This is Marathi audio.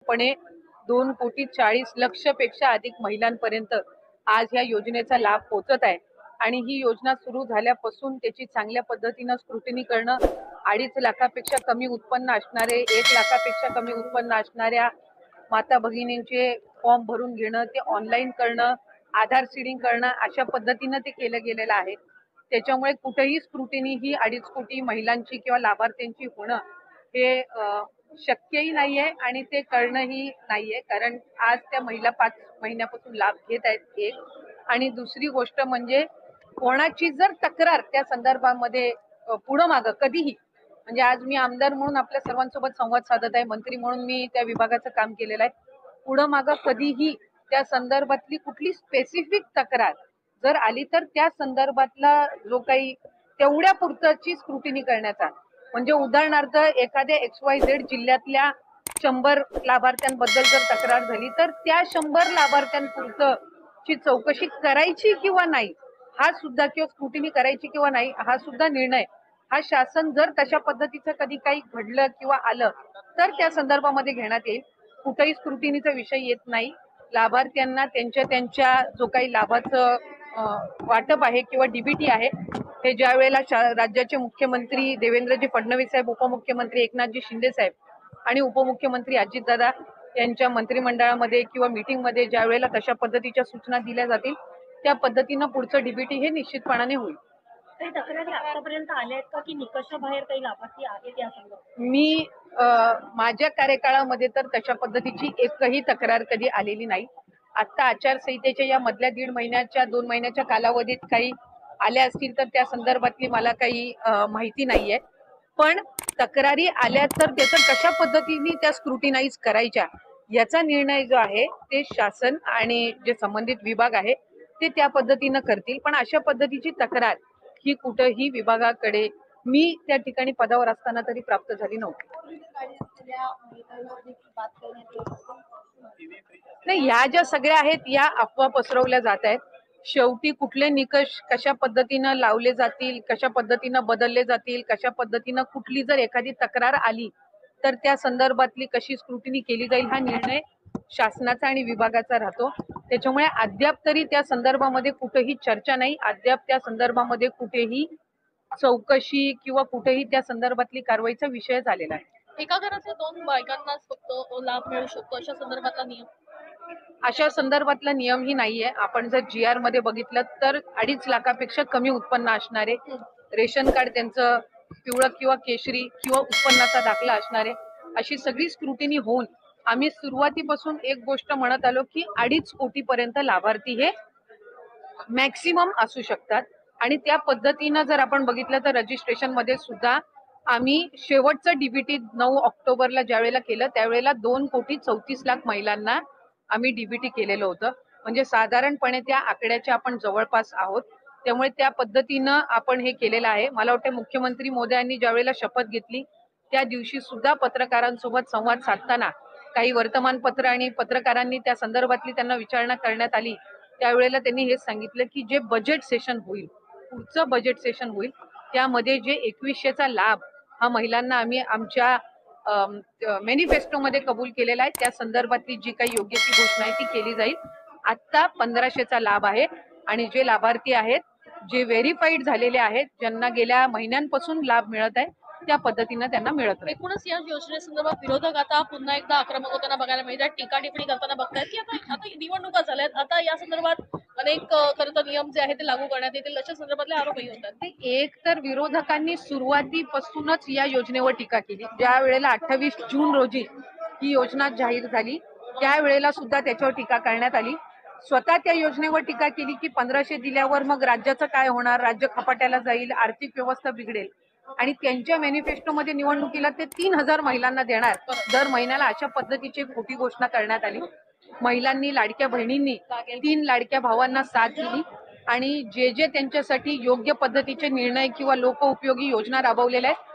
पणे 2,40,00,000 पेक्षा अधिक महिलांपर्यंत आज या योजनेचा लाभ पोहोचत आहे आणि ही योजना सुरू झाल्यापासून त्याची चांगल्या पद्धतीने स्क्रुटिनी करणं, 2.5 लाखापेक्षा कमी उत्पन्न असणारे, 1 लाखापेक्षा कमी उत्पन्न असणाऱ्या माता भगिनींचे फॉर्म भरून घेणं, ते ऑनलाईन करणं, आधार सीडिंग करणं, अशा पद्धतीने ते केलं गेलेलं आहे. त्याच्यामुळे कुठेही स्क्रुटिनी ही 2.5 कोटी महिलांची किंवा लाभार्थ्यांची होणं हे शक्यही नाहीये आणि ते करणंही नाहीये, कारण आज त्या महिला 5 महिन्यापासून लाभ घेत आहेत. एक आणि दुसरी गोष्ट म्हणजे कोणाची जर तक्रार त्या संदर्भामध्ये पुढं मागं कधीही, म्हणजे आज मी आमदार म्हणून आपल्या सर्वांसोबत संवाद साधत आहे, मंत्री म्हणून मी त्या विभागाचं काम केलेलं आहे. पुढं मागं कधीही त्या संदर्भातली कुठली स्पेसिफिक तक्रार जर आली तर त्या संदर्भातला जो काही तेवढ्या पुरतची स्क्रुटिनी करण्याचा, म्हणजे उदाहरणार्थ एखाद्या XYZ जिल्ह्यातल्या 100 लाभार्थ्यांबद्दल जर तक्रार झाली तर त्या 100 लाभार्थ्यांपुरतची चौकशी करायची किंवा नाही हा सुद्धा, किंवा स्क्रुटिनी करायची किंवा नाही हा सुद्धा निर्णय हा शासन जर तशा पद्धतीचं कधी काही घडलं किंवा आलं तर त्या संदर्भामध्ये घेण्यात येईल. कुठेही स्क्रुटिनीचा विषय येत नाही. लाभार्थ्यांना त्यांच्या जो काही लाभाचं वाटप आहे किंवा डीबीटी आहे हे ज्या वेळेला राज्याचे मुख्यमंत्री देवेंद्रजी फडणवीस साहेब, उपमुख्यमंत्री एकनाथजी शिंदे साहेब आणि उपमुख्यमंत्री अजितदादा यांच्या मंत्रिमंडळामध्ये किंवा मीटिंगमध्ये ज्या वेळेला तशा पद्धतीच्या सूचना दिल्या जातील त्या पद्धतीनं पुढचं डीबीटी हे निश्चितपणाने होईल. काही तक्रारी आतापर्यंत आल्या आहेत का की निकषाबाहेर काही लाभार्थी आहेत या संदर्भात? मी माझ्या कार्यकाळामध्ये तर तशा पद्धतीची एकही तक्रार कधी आलेली नाही. आता आचारसंहितेच्या या मधल्या 1.5 महिन्याच्या 2 महिन्याच्या कालावधीत काही आल्या असतील तर त्या संदर्भातली मला काही माहिती नाहीये. पण तक्रारी आल्या तर त्याचं कशा पद्धतीने त्या स्क्रुटिनाइज करायच्या याचा निर्णय जो आहे ते शासन आणि जे संबंधित विभाग आहे ते त्या पद्धतीनं करतील. पण अशा पद्धतीची तक्रार ही कुठेही विभागाकडे मी त्या ठिकाणी पदावर असताना तरी प्राप्त झाली नव्हती. नाही, ह्या ज्या सगळ्या आहेत या अफवा पसरवल्या जात आहेत. शेवटी कुठले निकष कशा पद्धतीनं लावले जातील, कशा पद्धतीनं बदलले जातील, कशा पद्धतीनं कुठली जर एखादी तक्रार आली तर त्या संदर्भातली कशी स्क्रुटिनी केली जाईल हा निर्णय शासनाचा आणि विभागाचा राहतो. त्याच्यामुळे अद्याप तरी त्या संदर्भामध्ये कुठेही चर्चा नाही, अद्याप त्या संदर्भामध्ये कुठेही चौकशी किंवा कुठेही त्या संदर्भातली कारवाईचा विषय झालेला आहे. एका घरातल्या 2 बायकांनाच फक्त लाभ मिळू शकतो अशा संदर्भातला नियम? अशा संदर्भातला नियमही नाहीये. आपण जर GR मध्ये बघितलं तर 2.5 लाखापेक्षा कमी उत्पन्न असणारे, रेशन कार्ड त्यांचं पिवळं किंवा केशरी किंवा उत्पन्नाचा दाखला असणारे, अशी सगळी स्क्रुटिनी होऊन आम्ही सुरुवातीपासून एक गोष्ट म्हणत आलो की 2.5 कोटीपर्यंत लाभार्थी हे मॅक्सिमम असू शकतात. आणि त्या पद्धतीनं जर आपण बघितलं तर रजिस्ट्रेशन मध्ये सुद्धा आम्ही शेवटचं डीबीटी 9 ऑक्टोबरला ज्या वेळेला केलं त्यावेळेला 2,34,00,000 महिलांना आम्ही डीबीटी केलेलं होतं. म्हणजे साधारणपणे त्या आकड्याच्या आपण जवळपास आहोत. त्यामुळे त्या पद्धतीनं आपण हे केलेलं आहे. मला वाटतं मुख्यमंत्री मोदयांनी ज्या वेळेला शपथ घेतली त्या दिवशी सुद्धा पत्रकारांसोबत संवाद साधताना काही वर्तमानपत्र आणि पत्रकारांनी त्या संदर्भातली त्यांना विचारणा करण्यात आली त्यावेळेला त्यांनी हेच सांगितलं की जे बजेट सेशन होईल, पुढचं बजेट सेशन होईल त्यामध्ये जे 2100चा लाभ हा महिलांना आम्ही आमच्या मॅनिफेस्टोमध्ये कबूल केलेला आहे त्या संदर्भातली जी काही योग्य ती घोषणा आहे ती केली जाईल. आता 1500चा लाभ आहे आणि जे लाभार्थी आहेत जे व्हेरीफाईड झालेले आहेत, ज्यांना गेल्या महिन्यांपासून लाभ मिळत आहे त्या पद्धतीनं त्यांना मिळत आहे. एकूणच या योजनेसंदर्भात विरोधक आता पुन्हा एकदा आक्रमक होताना बघायला मिळतात, टीका टिप्पणी करताना बघतायत की आता निवडणुका झाल्यात, आता या संदर्भात अनेक खरं तर नियम जे आहेत ते लागू करण्यात येतील अशा संदर्भातले आरोपही होतात. एक तर विरोधकांनी सुरुवातीपासूनच या योजनेवर टीका केली. ज्या वेळेला 28 जून रोजी ही योजना जाहीर झाली त्यावेळेला सुद्धा त्याच्यावर टीका करण्यात आली. स्वतः त्या योजनेवर टीका केली की 1500 दिल्यावर मग राज्याचं काय होणार, राज्य खपाट्याला जाईल, आर्थिक व्यवस्था बिघडेल. आणि त्यांच्या मॅनिफेस्टोमध्ये निवडणुकीला ते 3,000 महिलांना देणार दर महिन्याला, अशा पद्धतीची खोटी घोषणा करण्यात आली. महिलांनी, लाडक्या बहिणींनी 3 लाडक्या भावांना साथ दिली आणि जे त्यांच्यासाठी योग्य पद्धतीचे निर्णय किंवा लोकउपयोगी योजना राबवलेल्या आहेत